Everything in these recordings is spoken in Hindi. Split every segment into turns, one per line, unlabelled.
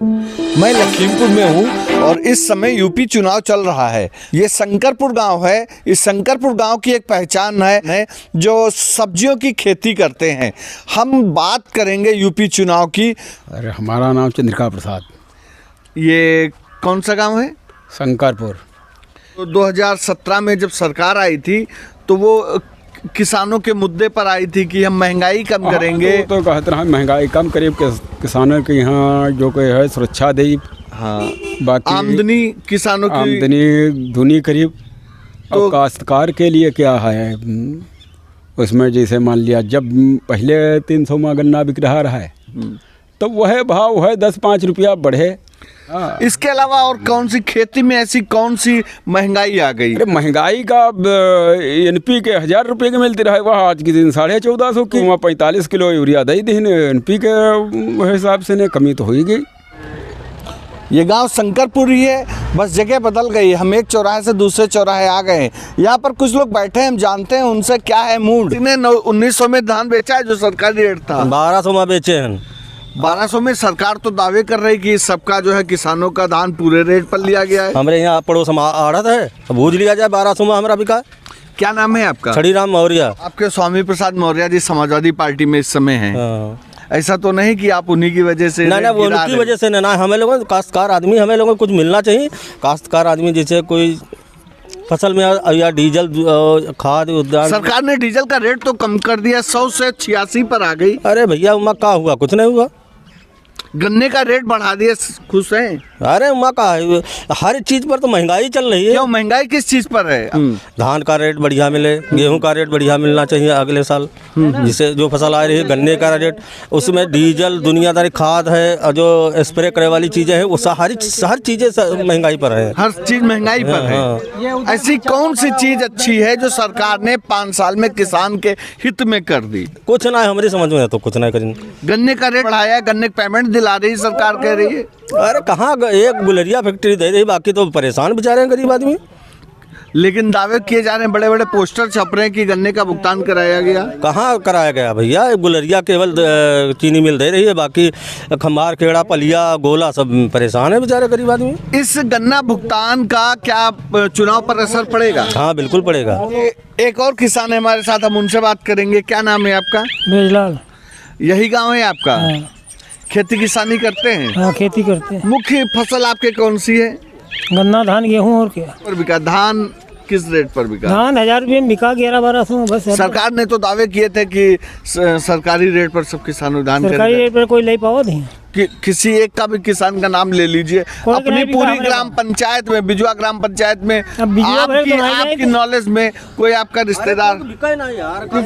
मैं लखीमपुर में हूँ और इस समय यूपी चुनाव चल रहा है। ये शंकरपुर गांव है। इस शंकरपुर गांव की एक पहचान है जो सब्जियों की खेती करते हैं। हम बात करेंगे यूपी चुनाव की।
अरे हमारा नाम चंद्रिका प्रसाद।
ये कौन सा गांव है?
शंकरपुर।
तो 2017 में जब सरकार आई थी तो वो किसानों के मुद्दे पर आई थी कि हम महंगाई कम करेंगे।
तो कहते हैं महंगाई कम करीब किसानों के यहाँ जो कोई है सुरक्षा दे।
हाँ,
बाकी
आमदनी किसानों की
आमदनी दूनी करीब। तो और काश्तकार के लिए क्या है उसमें, जैसे मान लिया जब पहले 300 में गन्ना बिक रहा है तो वह भाव है 10-5 रुपया बढ़े।
इसके अलावा और कौन सी खेती में ऐसी कौन सी महंगाई आ गई?
अरे महंगाई का NP के 1000 रुपये के मिलती रहे, वह आज के दिन 1450 की। वहाँ 45 किलो यूरिया दे दी NP के हिसाब से ने कमी तो हो ही गई।
ये गांव शंकरपुर ही है, बस जगह बदल गई। हम एक चौराहे से दूसरे चौराहे आ गए हैं। यहाँ पर कुछ लोग बैठे हैं, हम जानते हैं उनसे क्या है मूड। इन्हें 1900 में धान बेचा है जो सरकारी रेट था।
1200 में बेचे हैं।
1200 में सरकार तो दावे कर रही कि सबका जो है किसानों का धान पूरे रेट पर लिया गया है।
हमारे यहाँ पड़ोस में आड़त है, भूज लिया जाए 1200 में हमारा बिका।
क्या नाम है आपका?
छड़ीराम मौर्य।
आपके स्वामी प्रसाद मौर्य जी समाजवादी पार्टी में इस समय हैं। ऐसा तो नहीं कि आप उन्हीं की वजह से?
ना वो उनकी वजह से ना, हमें लोगों काश्तकार आदमी, हमें लोगों को कुछ मिलना चाहिए। काश्तकार आदमी जैसे कोई फसल में या डीजल खाद उद्यान।
सरकार ने डीजल का रेट तो कम कर दिया, 100 से 86 पर आ गई।
अरे भैया उमा क्या हुआ? कुछ नहीं हुआ।
गन्ने का रेट बढ़ा दिया, खुश हैं?
अरे उमा का हर चीज पर तो महंगाई चल रही है।
क्यों महंगाई किस चीज पर है?
धान का रेट बढ़िया मिले, गेहूं का रेट बढ़िया मिलना चाहिए अगले साल। जिससे जो फसल आ रही है, गन्ने का रेट, उसमें डीजल दुनियादारी खाद है और जो स्प्रे करे वाली चीजें हैं वो हर चीजें महंगाई पर है।
हर चीज महंगाई पर है। ऐसी कौन सी चीज अच्छी है जो सरकार ने 5 साल में किसान के हित में कर दी?
कुछ ना है हमारी समझ में, तो कुछ नहीं करेंगे।
गन्ने का रेट बढ़ाया, गन्ने का पेमेंट दिला रही सरकार, कह रही है।
अरे कहाँ, एक गुलेरिया फैक्ट्री दे रही, बाकी तो परेशान बेचारे हैं गरीब आदमी।
लेकिन दावे किए जा रहे हैं, बड़े बड़े पोस्टर छप रहे हैं कि गन्ने का भुगतान कराया गया।
कहाँ कराया गया भैया? गुलेरिया केवल चीनी मिल दे रही है, बाकी खम्बार खेड़ा पलिया गोला सब परेशान है बेचारे गरीब आदमी। इस
गन्ना भुगतान का क्या चुनाव पर असर पड़ेगा?
हाँ बिल्कुल पड़ेगा।
एक और किसान है हमारे साथ, हम उनसे बात करेंगे। क्या नाम है आपका?
बेजलाल।
यही गाँव है आपका?
हाँ।
खेती किसानी करते हैं?
हाँ खेती करते हैं।
मुख्य फसल आपके कौन सी है?
गन्ना धान गेहूँ और क्या
पर बिका? धान किस रेट पर बिका?
धान 1000 रुपये में बिका, 1100-1200 में बस।
सरकार ने तो दावे किए थे कि सरकारी रेट पर सब किसानों धान
सरकारी रेट पर कोई ले पाओ नहीं।
किसी एक का भी किसान का नाम ले लीजिए अपनी पूरी ग्राम पंचायत में, बिजुआ ग्राम पंचायत में, आपकी नॉलेज में कोई आपका रिश्तेदार?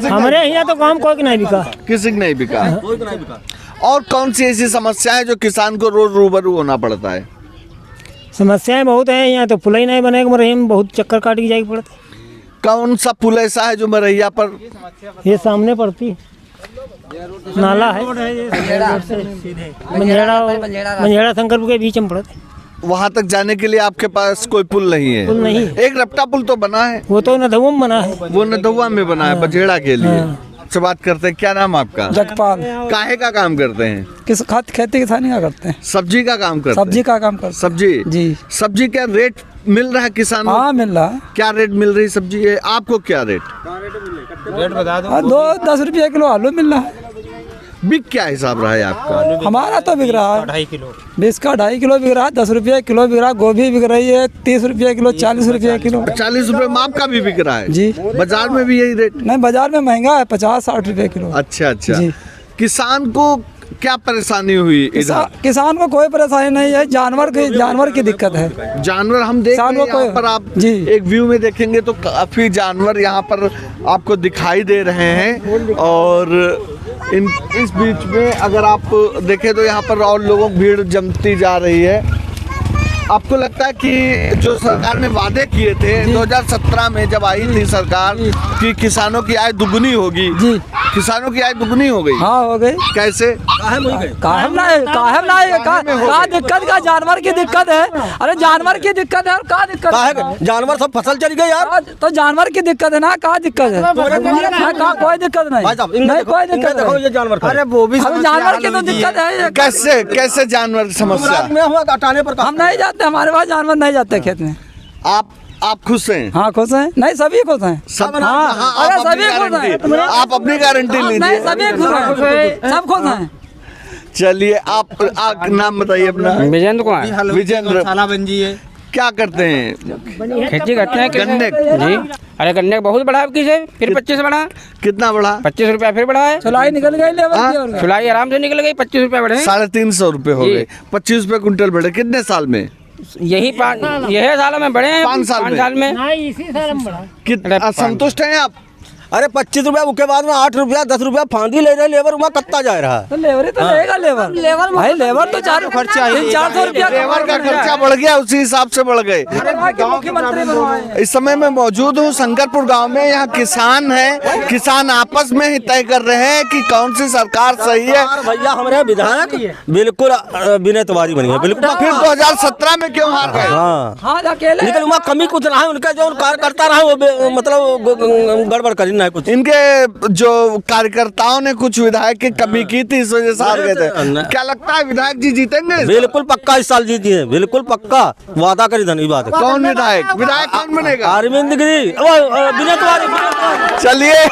हमारे यहाँ तो काम कोई नहीं बिका,
किसी को नहीं बिका। और कौन सी ऐसी समस्या है जो किसान को रोज रूबरू होना पड़ता है?
समस्याएं बहुत है यहाँ, तो पुल ही नहीं बनेगा, मरैया में बहुत चक्कर काट के जाएगी पड़ती।
कौन सा पुल ऐसा है जो मरैया पर?
ये सामने पड़ती नाला है, मंझेड़ा शंकरपुर के बीच में पड़ती।
वहाँ तक जाने के लिए आपके पास कोई पुल नहीं है?
पुल नहीं।
एक रपटा पुल तो बना है,
वो तो नदवा में बना है।
वो नदवा में बना है बजेड़ा के लिए। से बात करते हैं। क्या नाम आपका?
जगपाल।
काहे का काम करते हैं?
किस खेती किसानी का करते हैं?
सब्जी का काम करते हैं।
सब्जी का काम करते हैं।
सब्जी
जी।
सब्जी क्या रेट मिल रहा है किसानों?
हाँ मिल रहा है।
क्या रेट मिल रही सब्जी है आपको? क्या रेट
बता दो।
2-10 रुपये किलो आलू मिल रहा है।
बिक क्या हिसाब रहा है आपका?
हमारा तो बिक रहा है
2.5 किलो,
20 का 2.5 किलो बिक रहा है, 10 रुपये किलो बिक रहा है। गोभी बिक रही है 30 रुपये किलो, 40 रुपये किलो।
40 रुपये में आपका भी बिक रहा है?
जी।
बाजार में भी यही रेट?
नहीं, बाजार में महंगा है, 50-60 रुपये किलो।
अच्छा अच्छा। किसान को क्या परेशानी हुई इधर?
किसान को कोई परेशानी नहीं है, जानवर की दिक्कत है।
जानवर हम देख रहे हैं यहाँ पर, आप
जी
एक व्यू में देखेंगे तो काफी जानवर यहाँ पर आपको दिखाई दे रहे हैं। और इस बीच में अगर आप देखें तो यहाँ पर और लोगों की भीड़ जमती जा रही है। आपको लगता है कि जो सरकार ने वादे किए थे 2017 में जब आई थी सरकार कि किसानों की आय दुगुनी होगी,
जी
किसानों की आय दुगुनी हो गई?
हाँ हो गई।
कैसे?
काहेम नहीं का दिक्कत का जानवर की दिक्कत है। अरे जानवर की दिक्कत है और का दिक्कत है?
जानवर सब फसल चली गई यार।
तो जानवर की दिक्कत है ना, का दिक्कत है? कोई दिक्कत नहीं, नहीं कोई दिक्कत
देखो ये जानवर
अरे वो भी
नहीं। जानवर की तो दिक्कत है।
कैसे कैसे जानवर की समस्या?
में हुआ हटाने पर
हम नहीं जाते, हमारे पास जानवर नहीं जाते खेत में।
आप खुश हैं?
हाँ खुश हैं, नहीं सभी खुश हैं।
सब?
हाँ,
अरे
अरे सभी खुश हैं।
आप अपनी गारंटी
नहीं
लीजिए।
सभी खुश हैं, सब खुश हैं।
चलिए आप नाम बताइए अपना।
विजेंद्र कुमार।
विजेंद्र,
साला बंजी है।
क्या करते हैं?
खेती करते हैं
गन्ने?
जी। अरे गन्ने का बहुत बढ़ा अब किसे, फिर 25 बढ़ा,
कितना बढ़ा?
25 रुपया फिर बढ़ा है।
चुलाई निकल गई लेबर की और
चुलाई आराम से निकल गई, 25 रुपया बढ़े।
350 रुपए हो
जी।
गए, 25 रुपए कुंटल बढ़े। कितने साल में?
यही साल में बढ़े हैं।
5 साल में?
इसी साल में बढ़ा।
कितना संतुष्ट हैं आप?
अरे 25 रुपया उसके बाद में 8 रुपया 10 रुपया फांदी ले रहे लेबर, वहाँ कत्ता जा रहा है।
तो लेबर ही तो लेगा। लेबर भाई लेबर तो 400 रुपया
लेबर का खर्चा बढ़ गया, उसी हिसाब से बढ़ गए।
मुख्यमंत्री बनवाए।
इस समय मैं मौजूद हूँ शंकरपुर गांव में। यहाँ किसान हैं, किसान आपस में ही तय कर रहे हैं कि कौन सी सरकार सही है।
भैया हमारे विधायक बिल्कुल विनय तिवारी बनी है, बिल्कुल।
फिर 2017 में क्यों हार गए?
हाँ
हाँ अकेले
लेकिन वहाँ कमी कुछ रहा है, उनका जो कार्यकर्ता रहा वो मतलब गड़बड़ करी ना कुछ।
इनके जो कार्यकर्ताओं ने कुछ विधायक की कमी की थी, इस वजह से हार गए थे। क्या लगता है विधायक जी जीतेंगे?
बिल्कुल पक्का इस साल जीती है, बिल्कुल पक्का वादा करी धनी बात है।
कौन विधायक? विधायक कौन बनेगा?
अरविंद गिरी, विनय तिवारी।
चलिए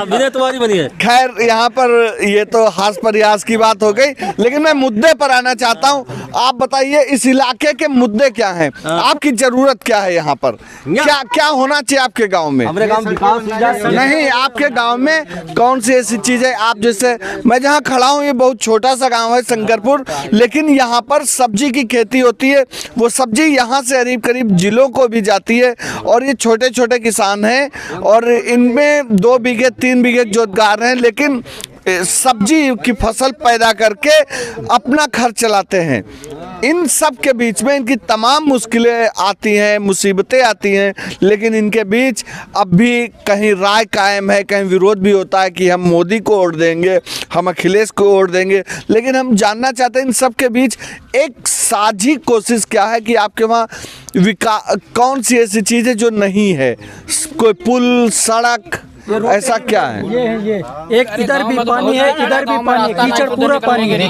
विनय तिवारी बनी है।
खैर यहाँ पर ये तो हास प्रयास की बात हो गई, लेकिन मैं मुद्दे पर आना चाहता हूँ। आप बताइए इस इलाके के मुद्दे क्या हैं? आपकी जरूरत क्या है यहाँ पर? क्या क्या होना चाहिए आपके गांव में?
हमारे गांव विकास
नहीं, आपके गांव में कौन सी ऐसी चीज है? आप जैसे मैं जहाँ खड़ा हूँ, ये बहुत छोटा सा गांव है शंकरपुर, लेकिन यहाँ पर सब्जी की खेती होती है। वो सब्जी यहाँ से करीब करीब जिलों को भी जाती है, और ये छोटे छोटे किसान हैं और इनमें 2 बीघे 3 बीघे जोतगार हैं, लेकिन सब्जी की फसल पैदा करके अपना घर चलाते हैं। इन सब के बीच में इनकी तमाम मुश्किलें आती हैं, मुसीबतें आती हैं, लेकिन इनके बीच अब भी कहीं राय कायम है, कहीं विरोध भी होता है कि हम मोदी को वोट देंगे, हम अखिलेश को वोट देंगे। लेकिन हम जानना चाहते हैं इन सब के बीच एक साझी कोशिश क्या है कि आपके वहाँ कौन सी ऐसी चीज़ है जो नहीं है? कोई पुल, सड़क, ऐसा क्या है?
ये एक इधर भी पानी है, इधर भी पानी, कीचड़ पूरा पानी है।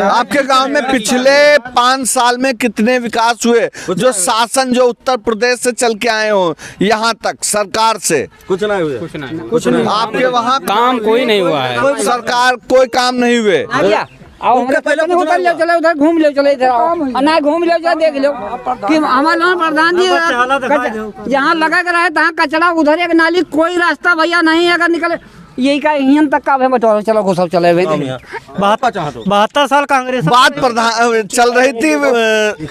आपके गांव में पिछले 5 साल में कितने विकास हुए? जो शासन जो उत्तर प्रदेश से चल के आए हो यहाँ तक सरकार से?
कुछ नहीं हुआ,
कुछ नहीं।
आपके वहाँ
काम कोई नहीं हुआ है।
सरकार कोई काम नहीं हुए।
और उधर ले चले, उधर घूम ले चले, इधर आओ ना, घूम ले चले, देख लो कि हमारे प्रधान जी जहाँ लगा कर रहे तहाँ कचरा, उधर एक नाली, कोई रास्ता भैया नहीं अगर निकले। यही का यहाँ तक का बटोरा, चलो को सब चले हुए।
72 साल कांग्रेस
बात प्रधान चल रही थी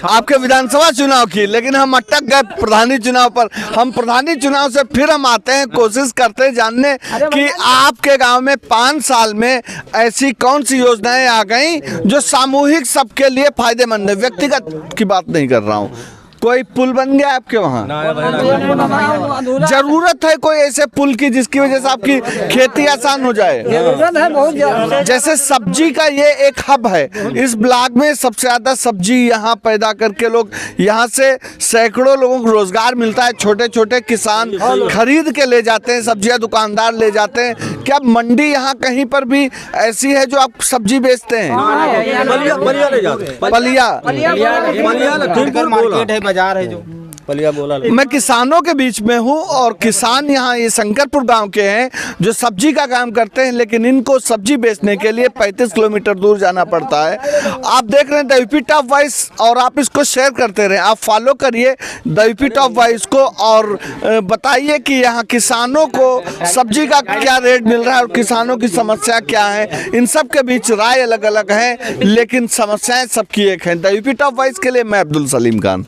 आपके विधानसभा चुनाव की, लेकिन हम अटक गए प्रधानी चुनाव पर। हम प्रधानी चुनाव से फिर हम आते हैं, कोशिश करते हैं जानने कि आपके गांव में 5 साल में ऐसी कौन सी योजनाएं आ गई जो सामूहिक सबके लिए फायदेमंद है। व्यक्तिगत की बात नहीं कर रहा हूँ। कोई पुल बन गया आपके वहाँ? जरूरत है कोई ऐसे पुल की जिसकी वजह से आपकी खेती आसान हो जाए?
जरूरत है बहुत ज्यादा।
जैसे सब्जी का ये एक हब है, इस ब्लॉक में सबसे ज्यादा सब्जी यहाँ पैदा करके लोग यहाँ से सैकड़ों लोगों को रोजगार मिलता है। छोटे छोटे किसान खरीद के ले जाते हैं, सब्जियाँ दुकानदार ले जाते हैं। क्या मंडी यहाँ कहीं पर भी ऐसी है जो आप सब्जी बेचते हैं?
बलिया ले जाते,
मार्केट है, बाजार है जो
पलिया बोला।
मैं किसानों के बीच में हूँ और किसान यहाँ ये शंकरपुर गांव के हैं जो सब्जी का काम करते हैं, लेकिन इनको सब्जी बेचने के लिए 35 किलोमीटर दूर जाना पड़ता है। आप देख रहे हैं द यूपी टॉप वॉइस और आप इसको शेयर करते रहें, आप फॉलो करिए द यूपी टॉप वॉइस को और बताइए कि यहाँ किसानों को सब्जी का क्या रेट मिल रहा है और किसानों की समस्या क्या है। इन सब के बीच राय अलग अलग है, लेकिन समस्याएं सबकी एक है। द यूपी टॉप वॉइस के लिए मैं अब्दुल सलीम खान।